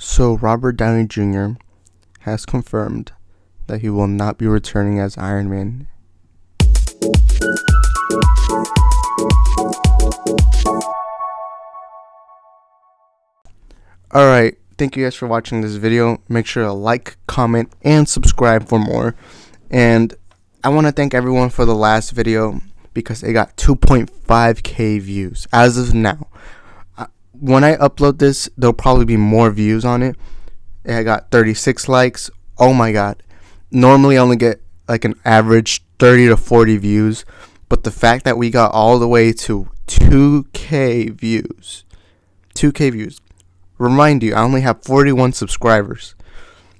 So Robert Downey Jr. has confirmed that he will not be returning as Iron Man. Alright, thank you guys for watching this video. Make sure to like, comment, and subscribe for more. And I want to thank everyone for the last video because it got 2.5k views as of now. When I upload this, there'll probably be more views on it. It got 36 likes. Oh my god. Normally I only get like an average 30 to 40 views, but the fact that we got all the way to 2k views. Remind you, I only have 41 subscribers.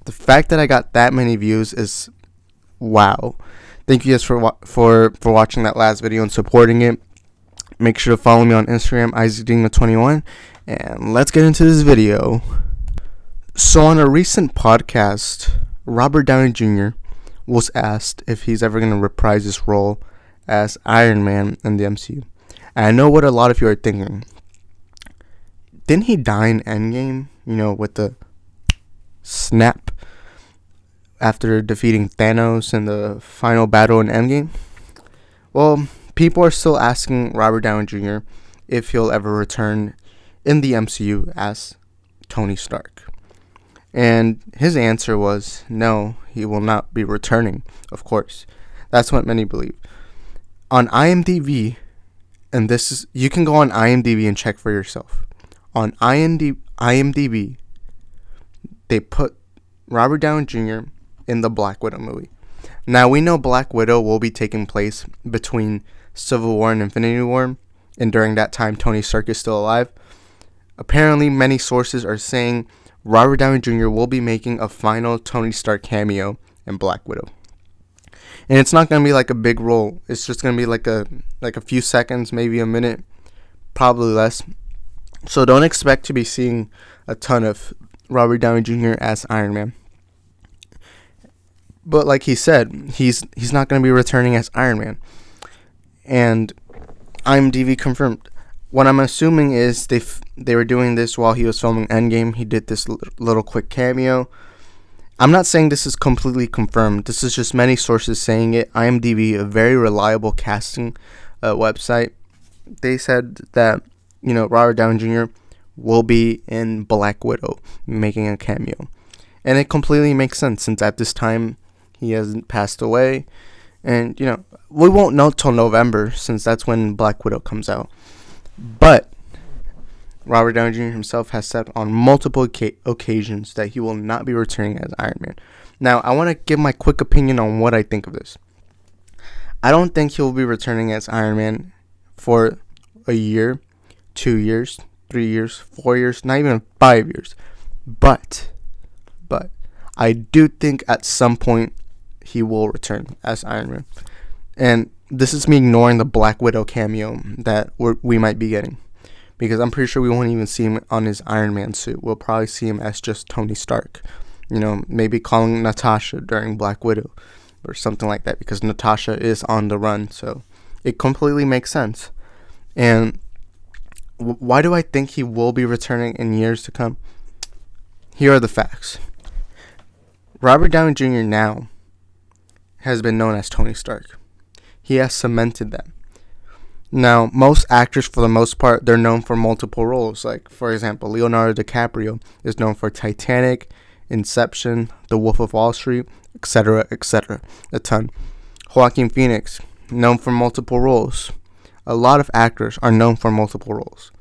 The fact that I got that many views is wow. Thank you guys for watching that last video and supporting it. Make sure to follow me on Instagram, IsaacDingo21, and let's get into this video. So on a recent podcast, Robert Downey Jr. was asked if he's ever going to reprise his role as Iron Man in the MCU. And I know what a lot of you are thinking. Didn't he die in Endgame? You know, with the snap after defeating Thanos in the final battle in Endgame? Well, people are still asking Robert Downey Jr. if he'll ever return in the MCU as Tony Stark. And his answer was no, he will not be returning, of course. That's what many believe. On IMDB, and this is, you can go on IMDB and check for yourself. On IMDB, they put Robert Downey Jr. in the Black Widow movie. Now, we know Black Widow will be taking place between Civil War and Infinity War, and during that time, Tony Stark is still alive. Apparently, many sources are saying Robert Downey Jr. will be making a final Tony Stark cameo in Black Widow. And it's not going to be like a big role. It's just going to be like a few seconds, maybe a minute, probably less. So don't expect to be seeing a ton of Robert Downey Jr. as Iron Man. But like he said, he's not going to be returning as Iron Man. And IMDb confirmed. What I'm assuming is they were doing this while he was filming Endgame. He did this little quick cameo. I'm not saying this is completely confirmed. This is just many sources saying it. IMDb, a very reliable casting website, they said that, you know, Robert Downey Jr. will be in Black Widow making a cameo. And it completely makes sense since at this time he hasn't passed away. And, you know, we won't know till November since that's when Black Widow comes out. But Robert Downey Jr. himself has said on multiple occasions that he will not be returning as Iron Man. Now, I want to give my quick opinion on what I think of this. I don't think he'll be returning as Iron Man for a year, 2 years, 3 years, 4 years, not even 5 years. But I do think at some point he will return as Iron Man. And this is me ignoring the Black Widow cameo that we might be getting. Because I'm pretty sure we won't even see him on his Iron Man suit. We'll probably see him as just Tony Stark. You know, maybe calling Natasha during Black Widow or something like that. Because Natasha is on the run. So it completely makes sense. And why do I think he will be returning in years to come? Here are the facts. Robert Downey Jr. now has been known as Tony Stark. He has cemented that. Now, most actors, for the most part, they're known for multiple roles. Like, for example, Leonardo DiCaprio is known for Titanic, Inception, The Wolf of Wall Street, etc., etc. A ton. Joaquin Phoenix, known for multiple roles. A lot of actors are known for multiple roles.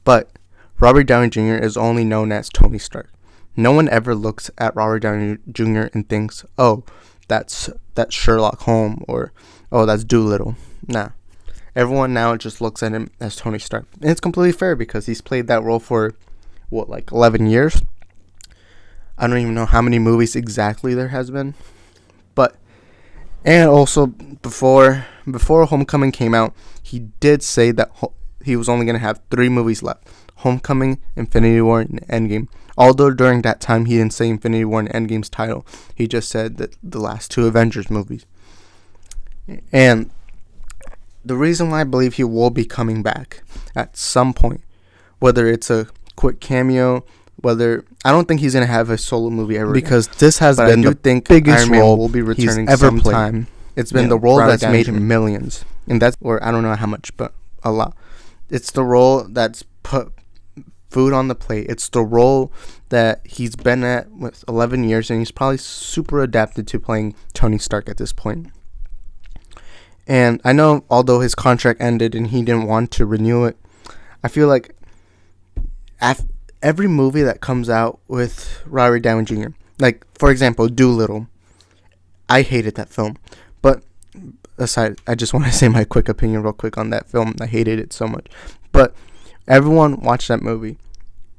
But Robert Downey Jr. is only known as Tony Stark. No one ever looks at Robert Downey Jr. and thinks, oh, that's Sherlock Holmes, or oh, that's Doolittle. Nah. Everyone now just looks at him as Tony Stark. And it's completely fair because he's played that role for, like 11 years? I don't even know how many movies exactly there has been. But, and also, before Homecoming came out, he did say that he was only going to have 3 movies left. Homecoming, Infinity War, and Endgame. Although during that time he didn't say Infinity War and Endgame's title. He just said that the last 2 Avengers movies. And the reason why I believe he will be coming back at some point, whether it's a quick cameo I don't think he's gonna have a solo movie ever because this has but been I do the think biggest Iron Man role will be returning he's ever sometime. It's been the role Robert that's Downey made Jr. millions, and that's, or I don't know how much, but a lot. It's the role that's put food on the plate. It's the role that he's been at with 11 years, and he's probably super adapted to playing Tony Stark at this point. And I know, although his contract ended and he didn't want to renew it, I feel like every movie that comes out with Robert Downey Jr., like, for example, Doolittle, I hated that film. But aside, I just want to say my quick opinion real quick on that film. I hated it so much. But everyone watched that movie,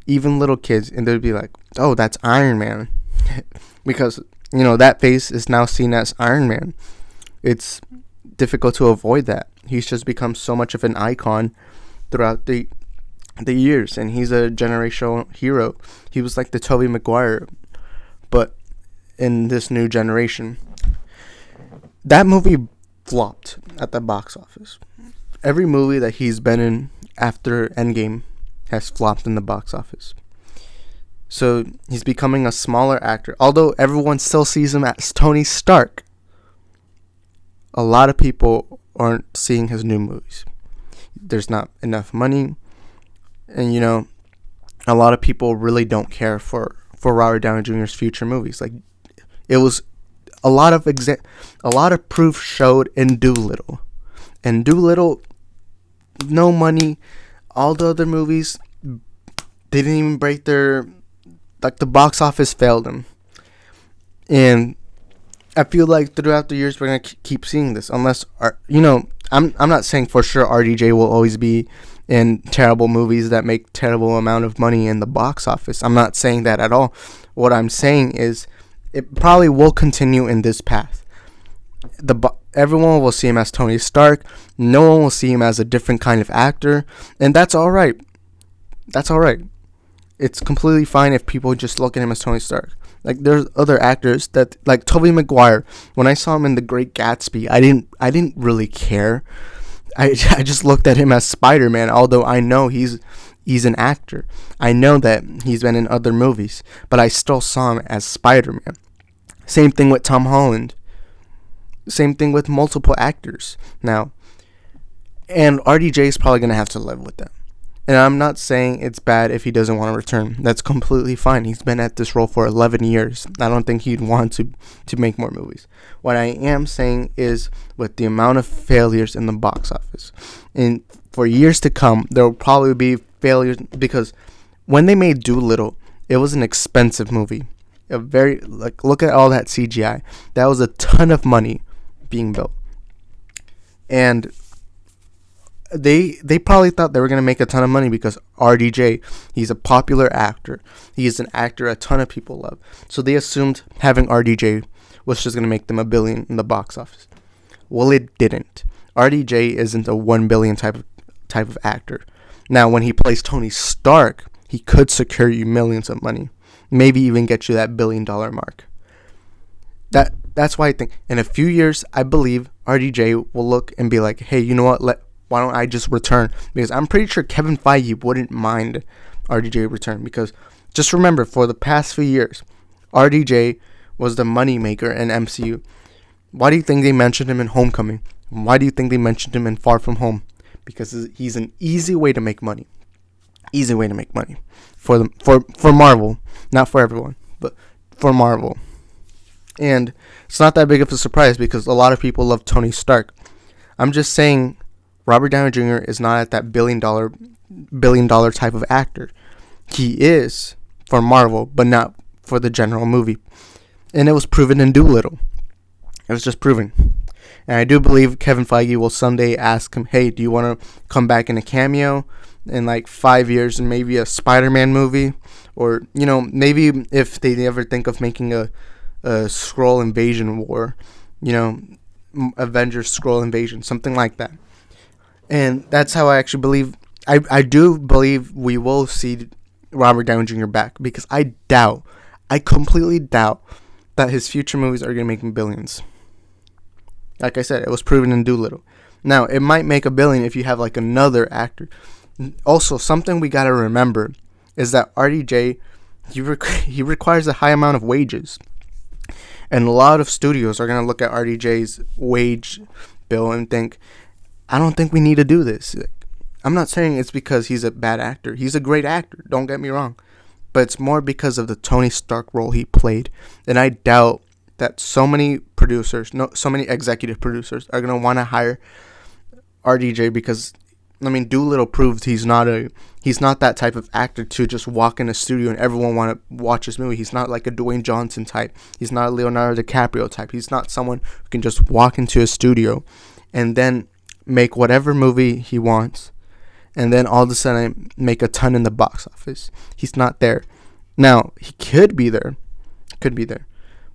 even little kids, and they'd be like, oh, that's Iron Man. Because, that face is now seen as Iron Man. It's difficult to avoid that. He's just become so much of an icon throughout the years, and he's a generational hero. He was like the Tobey Maguire, but in this new generation. That movie flopped at the box office. Every movie that he's been in after Endgame has flopped in the box office. So he's becoming a smaller actor. Although everyone still sees him as Tony Stark, a lot of people aren't seeing his new movies. There's not enough money. And, a lot of people really don't care for Robert Downey Jr.'s future movies. Like, it was a lot of proof showed in Doolittle. And Doolittle, no money. All the other movies, they didn't even break the box office failed them. And I feel like throughout the years we're going to keep seeing this. Unless, I'm not saying for sure RDJ will always be in terrible movies that make terrible amount of money in the box office. I'm not saying that at all. What I'm saying is it probably will continue in this path. Everyone will see him as Tony Stark. No one will see him as a different kind of actor. And that's all right. That's all right. It's completely fine if people just look at him as Tony Stark. Like, there's other actors that, like Tobey Maguire. When I saw him in The Great Gatsby, I didn't really care. I just looked at him as Spider-Man, although I know he's an actor. I know that he's been in other movies, but I still saw him as Spider-Man. Same thing with Tom Holland. Same thing with multiple actors now. And RDJ is probably going to have to live with that. And I'm not saying it's bad if he doesn't want to return. That's completely fine. He's been at this role for 11 years. I don't think he'd want to make more movies. What I am saying is, with the amount of failures in the box office, and for years to come, there will probably be failures, because when they made Doolittle, it was an expensive movie. Look at all that CGI. That was a ton of money being built. And they probably thought they were going to make a ton of money because RDJ, he's a popular actor. He is an actor a ton of people love. So they assumed having RDJ was just going to make them $1 billion in the box office. Well, it didn't. RDJ isn't a $1 billion type of actor. Now, when he plays Tony Stark, he could secure you millions of money. Maybe even get you that $1 billion mark. That's why I think in a few years, I believe RDJ will look and be like, hey, you know what? Why don't I just return? Because I'm pretty sure Kevin Feige wouldn't mind RDJ return. Because just remember, for the past few years, RDJ was the moneymaker in MCU. Why do you think they mentioned him in Homecoming? Why do you think they mentioned him in Far From Home? Because he's an easy way to make money. Easy way to make money. For Marvel. Not for everyone, but for Marvel. And it's not that big of a surprise because a lot of people love Tony Stark. I'm just saying Robert Downey Jr. is not at that billion dollar type of actor. He is for Marvel, but not for the general movie. And it was proven in Doolittle. It was just proven. And I do believe Kevin Feige will someday ask him, hey, do you want to come back in a cameo in like 5 years and maybe a Spider-Man movie? Or, maybe if they ever think of making a Skrull invasion war, Avengers Skrull invasion, something like that. And that's how I actually believe, I do believe we will see Robert Downey Jr. back, because I completely doubt that his future movies are going to make him billions. Like I said, it was proven in Doolittle. Now, it might make $1 billion if you have like another actor. Also, something we got to remember is that RDJ he requires a high amount of wages. And a lot of studios are going to look at RDJ's wage bill and think, I don't think we need to do this. I'm not saying it's because he's a bad actor. He's a great actor, don't get me wrong. But it's more because of the Tony Stark role he played. And I doubt that so many executive producers are going to want to hire RDJ because, I mean, Doolittle proved he's not that type of actor to just walk in a studio and everyone want to watch his movie. He's not like a Dwayne Johnson type. He's not a Leonardo DiCaprio type. He's not someone who can just walk into a studio and then make whatever movie he wants and then all of a sudden make a ton in the box office. He's not there. Now, he could be there.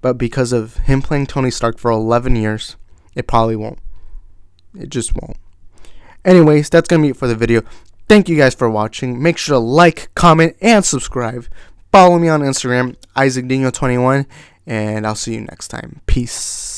But because of him playing Tony Stark for 11 years, it probably won't. It just won't. Anyways, that's going to be it for the video. Thank you guys for watching. Make sure to like, comment, and subscribe. Follow me on Instagram, IsaacDino21, and I'll see you next time. Peace.